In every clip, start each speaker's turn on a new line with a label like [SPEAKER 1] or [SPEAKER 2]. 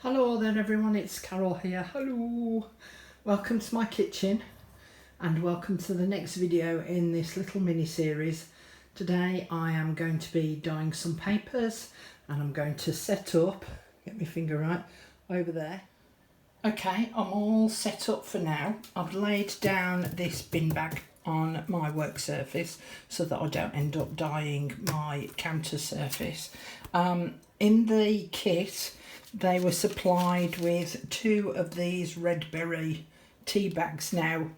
[SPEAKER 1] Hello there everyone, it's Carol here. Hello! Welcome to my kitchen and welcome to the next video in this little mini series. Today I am going to be dyeing some papers and I'm going to set up, get my finger right, over there. Okay, I'm all set up for now. I've laid down this bin bag on my work surface so that I don't end up dyeing my counter surface. In the kit they were supplied with 2 of these red berry tea bags. Now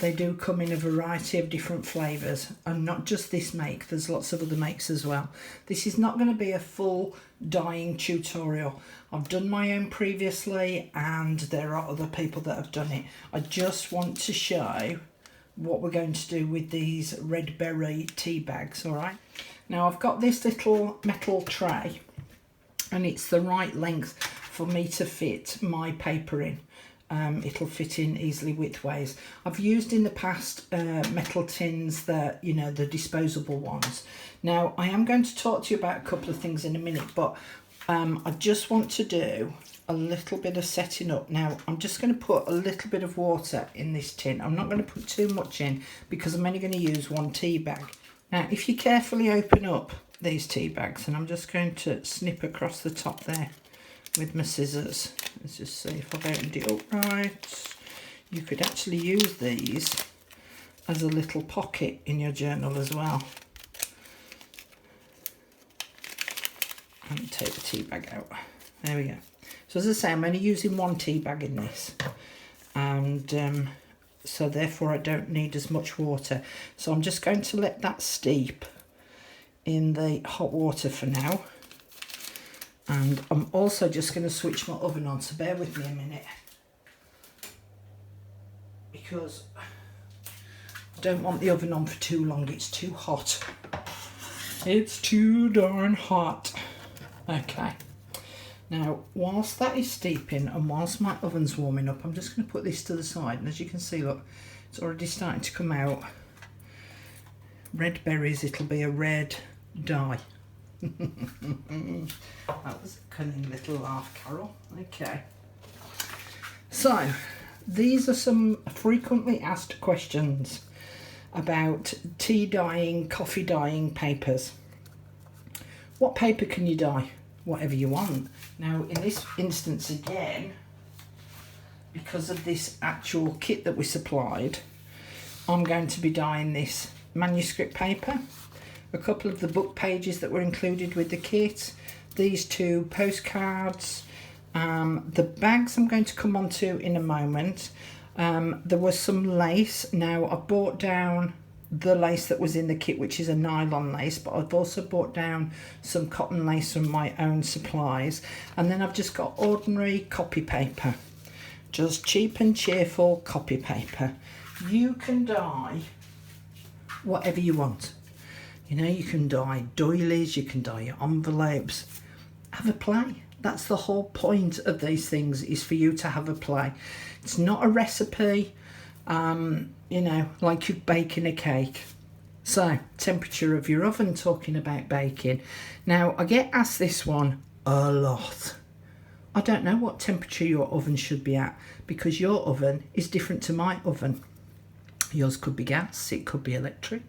[SPEAKER 1] they do come in a variety of different flavours and not just this make, there's lots of other makes as well. This is not going to be a full dyeing tutorial. I've done my own previously and there are other people that have done it. I just want to show what we're going to do with these red berry tea bags. All right, now I've got this little metal tray and it's the right length for me to fit my paper in. It'll fit in easily widthways. I've used in the past metal tins that, you know, the disposable ones. Now I am going to talk to you about a couple of things in a minute, but I just want to do a little bit of setting up. Now I'm just going to put a little bit of water in this tin. I'm not going to put too much in because I'm only going to use 1 tea bag. Now if you carefully open up these tea bags, and I'm just going to snip across the top there with my scissors. Let's just see if I've opened it up right. You could actually use these as a little pocket in your journal as well. And take the tea bag out. There we go. So as I say, I'm only using 1 tea bag in this, and so therefore I don't need as much water. So I'm just going to let that steep in the hot water for now, and I'm also just going to switch my oven on, so bear with me a minute because I don't want the oven on for too long. It's too hot, it's too darn hot. Okay, now whilst that is steeping and whilst my oven's warming up, I'm just going to put this to the side, and as you can see, look, it's already starting to come out. Red berries, it'll be a red dye. That was a cunning little laugh, Carol. Okay, so these are some frequently asked questions about tea dyeing, coffee dyeing papers. What paper can you dye? Whatever you want. Now in this instance again, because of this actual kit that we supplied, I'm going to be dyeing this manuscript paper, a couple of the book pages that were included with the kit, these 2 postcards, the bags I'm going to come on to in a moment. There was some lace. Now I bought down the lace that was in the kit, which is a nylon lace, but I've also bought down some cotton lace from my own supplies, and then I've just got ordinary copy paper, just cheap and cheerful copy paper. You can dye whatever you want. You know, you can dye doilies, you can dye your envelopes. Have a play. That's the whole point of these things, is for you to have a play. It's not a recipe, you know, like you're baking a cake. So, temperature of your oven, talking about baking. Now, I get asked this one a lot. I don't know what temperature your oven should be at, because your oven is different to my oven. Yours could be gas, it could be electric,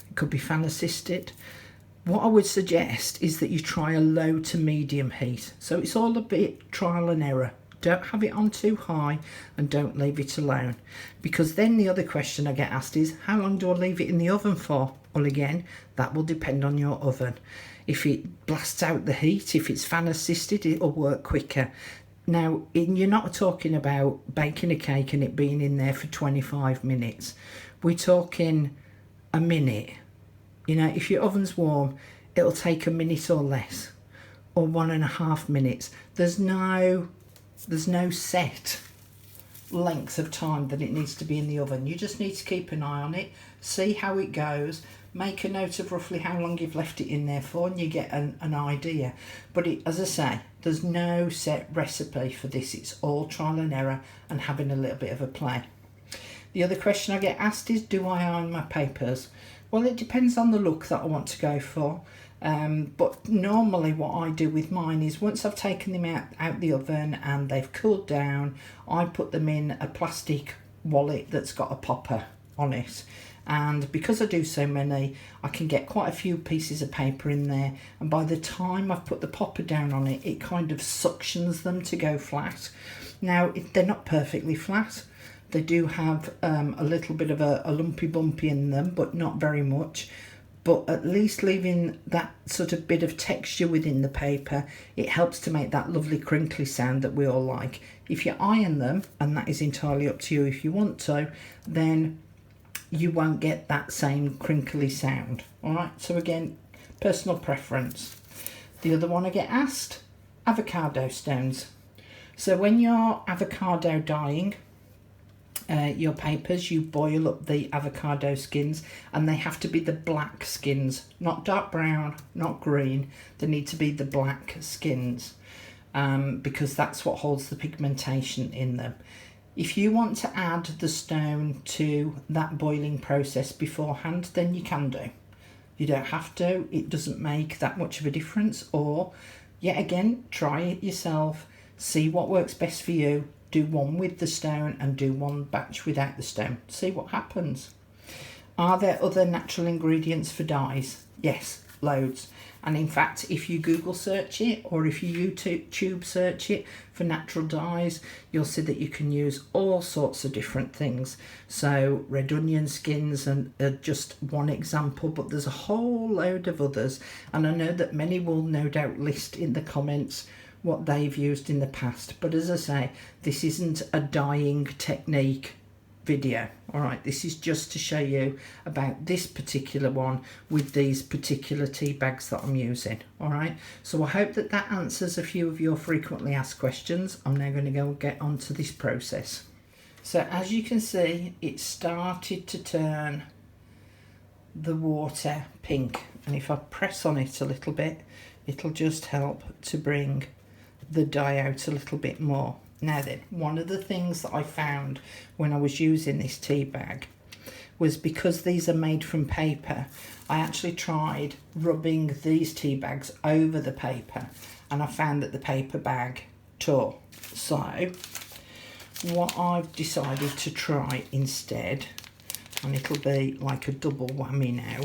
[SPEAKER 1] it could be fan assisted. What I would suggest is that you try a low to medium heat. So it's all a bit trial and error. Don't have it on too high and don't leave it alone, because then the other question I get asked is, how long do I leave it in the oven for? Well, again, that will depend on your oven. If it blasts out the heat, if it's fan assisted, it'll work quicker. Now, you're not talking about baking a cake and it being in there for 25 minutes. We're talking a minute. You know, if your oven's warm, it'll take a minute or less, or 1.5 minutes. There's no set length of time that it needs to be in the oven. You just need to keep an eye on it, see how it goes, make a note of roughly how long you've left it in there for, and you get an idea. But as I say, there's no set recipe for this. It's all trial and error and having a little bit of a play. The other question I get asked is, do I iron my papers? Well, it depends on the look that I want to go for. But normally what I do with mine is once I've taken them out the oven and they've cooled down, I put them in a plastic wallet that's got a popper on it. And because I do so many, I can get quite a few pieces of paper in there, and by the time I've put the popper down on it, it kind of suctions them to go flat. Now, they're not perfectly flat. They do have a little bit of a lumpy bumpy in them, but not very much. But at least leaving that sort of bit of texture within the paper, it helps to make that lovely crinkly sound that we all like. If you iron them, and that is entirely up to you if you want to, then you won't get that same crinkly sound. All right, so again, personal preference. The other one I get asked, avocado stones. So when you're avocado dyeing your papers, you boil up the avocado skins, and they have to be the black skins, not dark brown, not green. They need to be the black skins, because that's what holds the pigmentation in them. If you want to add the stone to that boiling process beforehand, then you can do. You don't have to. It doesn't make that much of a difference. Or, yet again, try it yourself. See what works best for you. Do one with the stone and do one batch without the stone. See what happens. Are there other natural ingredients for dyes? Yes, loads. And in fact, if you Google search it, or if you YouTube search it for natural dyes, you'll see that you can use all sorts of different things. So red onion skins and just one example, but there's a whole load of others. And I know that many will no doubt list in the comments what they've used in the past. But as I say, this isn't a dyeing technique video. All right, this is just to show you about this particular one with these particular tea bags that I'm using. All right, so I hope that that answers a few of your frequently asked questions. I'm now going to go get onto this process. So as you can see, it started to turn the water pink, and if I press on it a little bit, it'll just help to bring the dye out a little bit more. Now then, one of the things that I found when I was using this tea bag was, because these are made from paper, I actually tried rubbing these tea bags over the paper, and I found that the paper bag tore. So what I've decided to try instead, and it'll be like a double whammy now,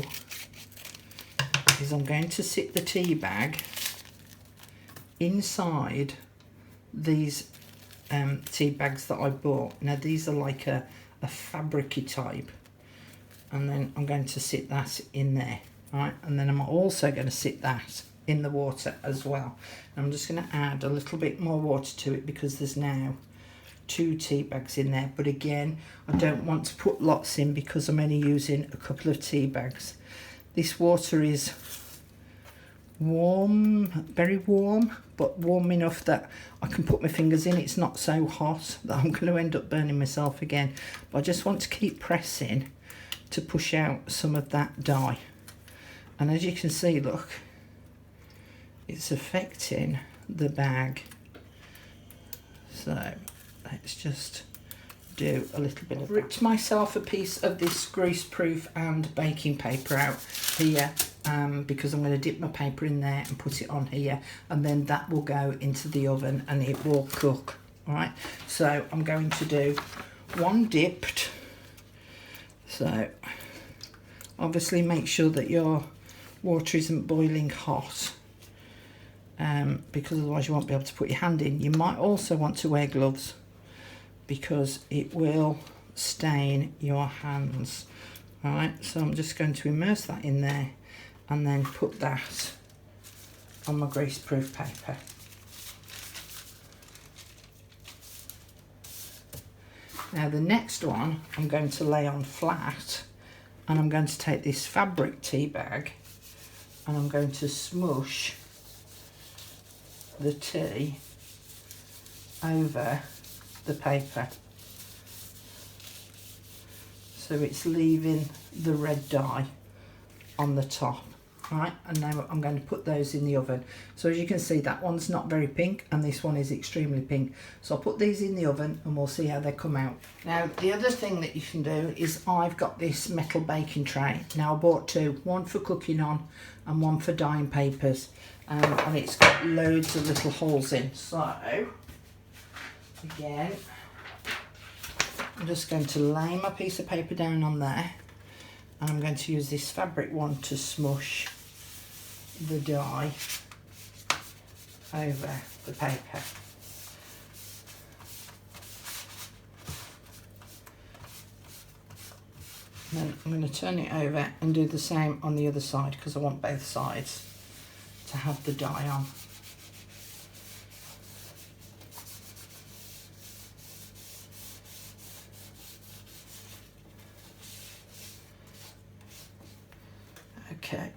[SPEAKER 1] is I'm going to sit the tea bag inside these tea bags that I bought. Now these are like a fabricy type, and then I'm going to sit that in there, right? And then I'm also going to sit that in the water as well. And I'm just going to add a little bit more water to it because there's now 2 tea bags in there. But again, I don't want to put lots in because I'm only using a couple of tea bags. This water is warm, very warm, but warm enough that I can put my fingers in. It's not so hot that I'm going to end up burning myself again, but I just want to keep pressing to push out some of that dye. And as you can see, look, it's affecting the bag. So let's just do a little bit of ripped myself a piece of this greaseproof and baking paper out here, because I'm going to dip my paper in there and put it on here, and then that will go into the oven and it will cook. All right, so I'm going to do one dipped. So obviously make sure that your water isn't boiling hot, because otherwise you won't be able to put your hand in. You might also want to wear gloves because it will stain your hands. All right, so I'm just going to immerse that in there and then put that on my greaseproof paper. Now the next one I'm going to lay on flat, and I'm going to take this fabric tea bag and I'm going to smush the tea over the paper, so it's leaving the red dye on the top. Right, and now I'm going to put those in the oven. So as you can see, that one's not very pink and this one is extremely pink. So I'll put these in the oven and we'll see how they come out. Now the other thing that you can do is I've got this metal baking tray. Now I bought two, one for cooking on and one for dyeing papers. And it's got loads of little holes in. So again, I'm just going to lay my piece of paper down on there, and I'm going to use this fabric one to smush the dye over the paper. And then I'm going to turn it over and do the same on the other side because I want both sides to have the dye on. Okay.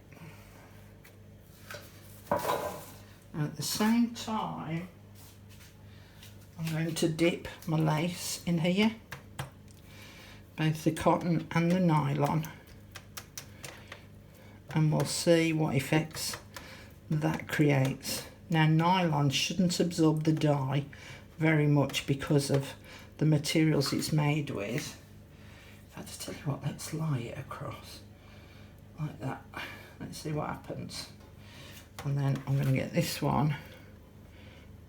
[SPEAKER 1] And at the same time, I'm going to dip my lace in here, both the cotton and the nylon, and we'll see what effects that creates. Now nylon shouldn't absorb the dye very much because of the materials it's made with. In fact, to tell you what, let's lie it across like that. Let's see what happens. And then I'm going to get this one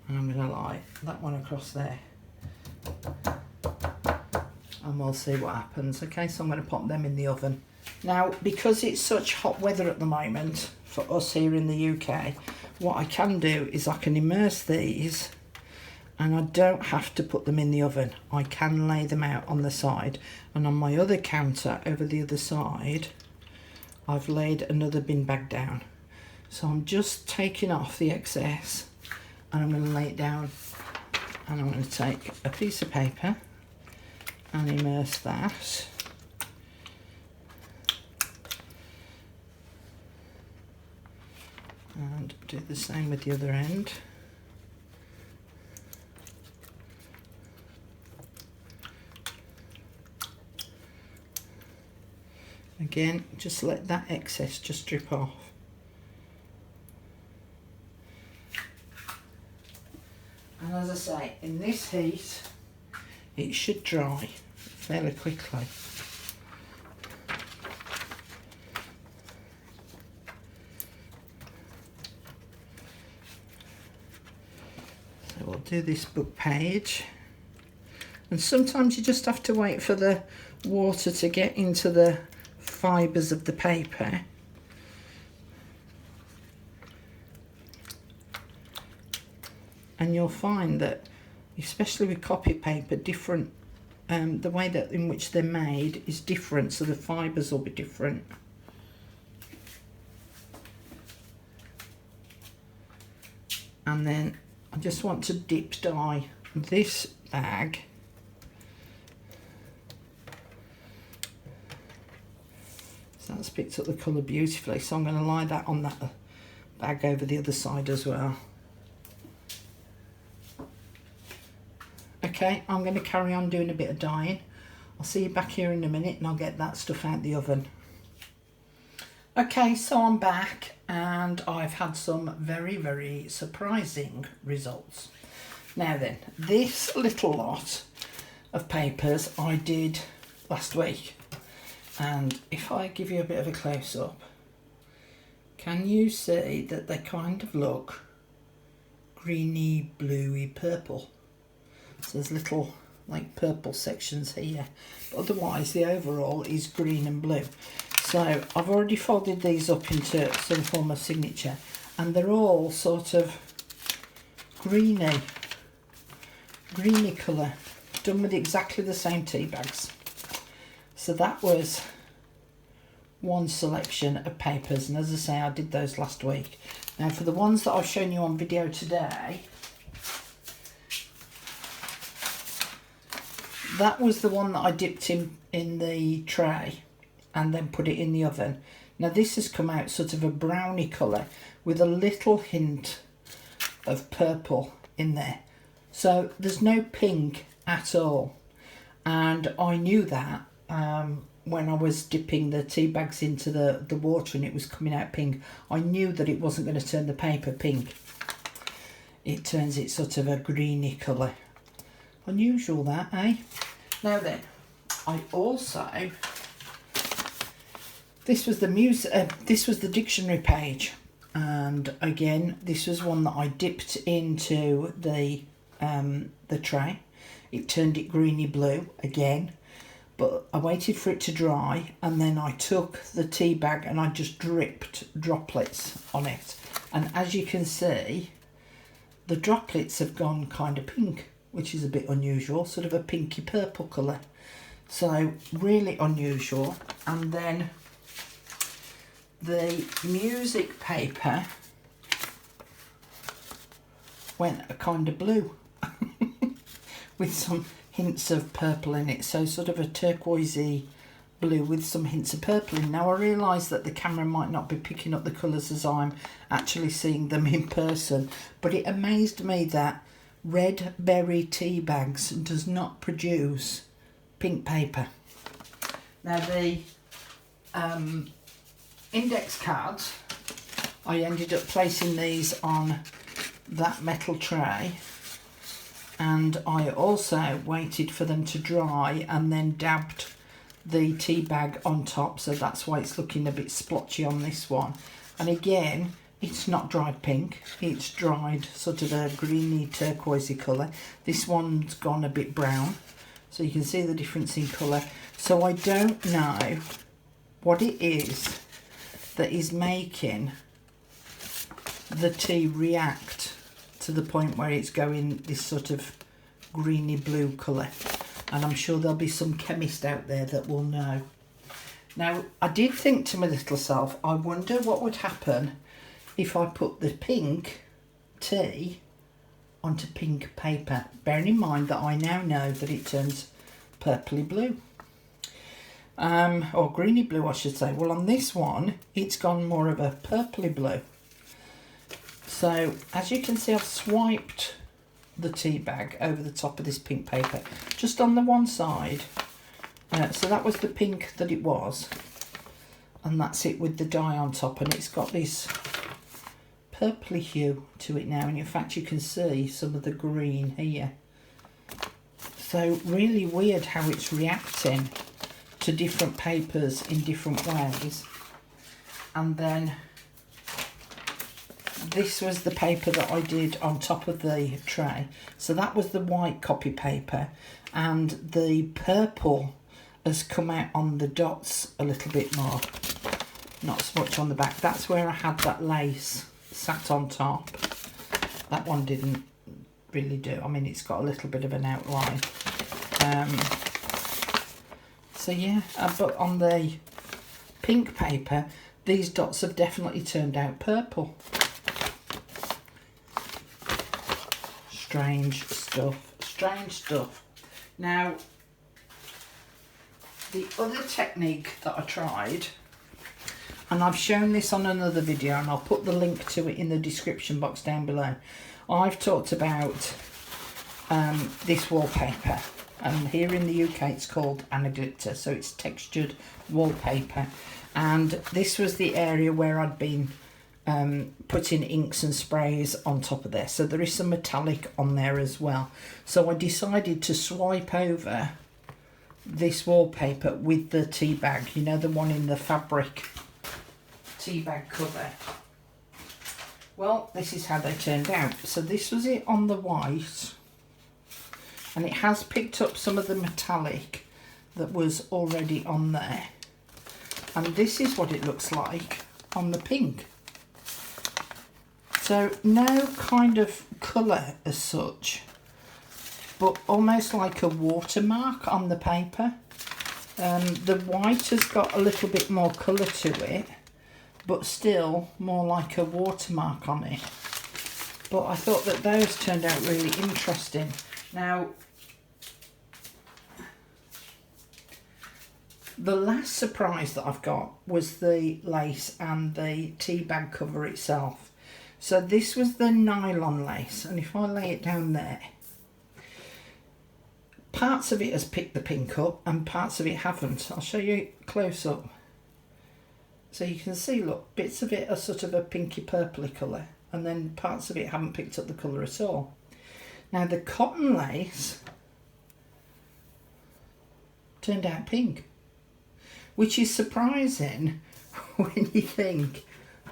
[SPEAKER 1] and I'm going to lie that one across there, and we'll see what happens. Okay, so I'm going to pop them in the oven. Now, because it's such hot weather at the moment for us here in the UK, what I can do is I can immerse these and I don't have to put them in the oven. I can lay them out on the side, and on my other counter over the other side I've laid another bin bag down. So I'm just taking off the excess and I'm going to lay it down, and I'm going to take a piece of paper and immerse that. And do the same with the other end. Again, just let that excess just drip off. And as I say, in this heat, it should dry fairly quickly. So we'll do this book page. And sometimes you just have to wait for the water to get into the fibres of the paper. And you'll find that, especially with copy paper, different the way that in which they're made is different, so the fibres will be different. And then I just want to dip dye this bag so that's picked up the colour beautifully, so I'm going to lie that on that bag over the other side as well. Okay, I'm going to carry on doing a bit of dyeing. I'll see you back here in a minute and I'll get that stuff out the oven. Okay, so I'm back and I've had some very, very surprising results. Now then, this little lot of papers I did last week, and if I give you a bit of a close-up, can you see that they kind of look greeny, bluey, purple? So there's little like purple sections here, but otherwise the overall is green and blue. So I've already folded these up into some form of signature, and they're all sort of greeny colour, done with exactly the same tea bags. So that was one selection of papers, and as I say, I did those last week. Now for the ones that I've shown you on video today, that was the one that I dipped in the tray and then put it in the oven. Now this has come out sort of a browny colour with a little hint of purple in there. So there's no pink at all. And I knew that when I was dipping the tea bags into the water and it was coming out pink, I knew that it wasn't going to turn the paper pink. It turns it sort of a greeny colour. Unusual that, eh? Now then, I also, this was the dictionary page, and again this was one that I dipped into the tray. It turned it greeny blue again, but I waited for it to dry, and then I took the tea bag and I just dripped droplets on it, and as you can see, the droplets have gone kind of pink, which is a bit unusual, sort of a pinky purple colour. So really unusual. And then the music paper went a kind of blue with some hints of purple in it. So sort of a turquoisey blue with some hints of purple in. Now I realise that the camera might not be picking up the colours as I'm actually seeing them in person, but it amazed me that red berry tea bags does not produce pink paper. Now the index cards, I ended up placing these on that metal tray, and I also waited for them to dry and then dabbed the tea bag on top, so that's why it's looking a bit splotchy on this one. And again, it's not dried pink, it's dried sort of a greeny turquoisey colour. This one's gone a bit brown, so you can see the difference in colour. So I don't know what it is that is making the tea react to the point where it's going this sort of greeny blue colour, and I'm sure there'll be some chemist out there that will know. Now I did think to my little self, I wonder what would happen if I put the pink tea onto pink paper, bearing in mind that I now know that it turns purpley blue, or greeny blue I should say. Well, on this one it's gone more of a purpley blue. So as you can see, I've swiped the tea bag over the top of this pink paper just on the one side, so that was the pink that it was, and that's it with the dye on top, and it's got this purpley hue to it now, and in fact you can see some of the green here. So really weird how it's reacting to different papers in different ways. And then this was the paper that I did on top of the tray, so that was the white copy paper, and the purple has come out on the dots a little bit more, not so much on the back. That's where I had that lace sat on top. That one didn't really do. I mean, it's got a little bit of an outline. So yeah, but on the pink paper, these dots have definitely turned out purple. Strange stuff, strange stuff. Now, the other technique that I tried, and I've shown this on another video, and I'll put the link to it in the description box down below. I've talked about this wallpaper, and here in the UK it's called anaglitter, so it's textured wallpaper, and this was the area where I'd been putting inks and sprays on top of there, so there is some metallic on there as well. So I decided to swipe over this wallpaper with the tea bag, you know, the one in the fabric tea bag cover. Well, this is how they turned out. So this was it on the white, and it has picked up some of the metallic that was already on there, and this is what it looks like on the pink. So no kind of colour as such, but almost like a watermark on the paper. The white has got a little bit more colour to it, but still more like a watermark on it. But I thought that those turned out really interesting. Now, the last surprise that I've got was the lace and the tea bag cover itself. So this was the nylon lace, and if I lay it down there, Parts of it has picked the pink up and parts of it haven't. I'll show you close up. So you can see, look, bits of it are sort of a pinky purpley colour, and then parts of it haven't picked up the colour at all. Now the cotton lace turned out pink, which is surprising when you think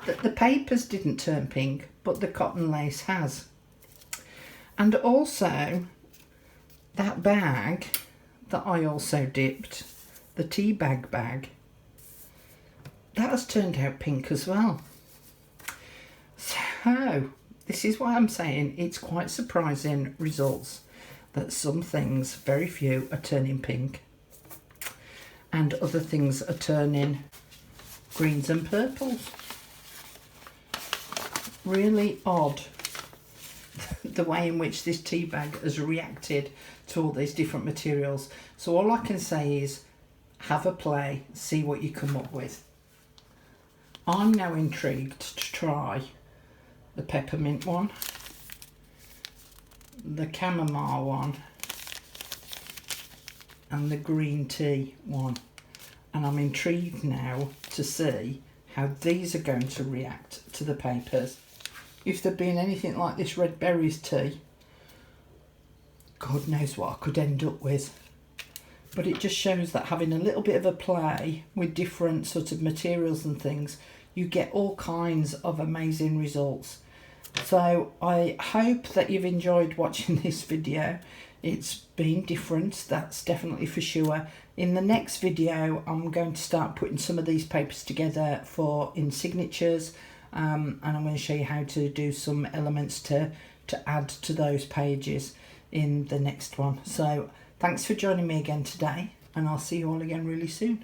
[SPEAKER 1] that the papers didn't turn pink, but the cotton lace has. And also that bag that I also dipped, the tea bag, that has turned out pink as well. So this is why I'm saying it's quite surprising results, that some things, very few, are turning pink and other things are turning greens and purples. Really odd the way in which this tea bag has reacted to all these different materials. So all I can say is have a play, see what you come up with. I'm now intrigued to try the peppermint one, the chamomile one, and the green tea one. And I'm intrigued now to see how these are going to react to the papers. If there'd been anything like this red berries tea, God knows what I could end up with. But it just shows that having a little bit of a play with different sort of materials and things, you get all kinds of amazing results. So I hope that you've enjoyed watching this video. It's been different, that's definitely for sure. In the next video, I'm going to start putting some of these papers together in signatures, and I'm going to show you how to do some elements to add to those pages in the next one. So thanks for joining me again today, and I'll see you all again really soon.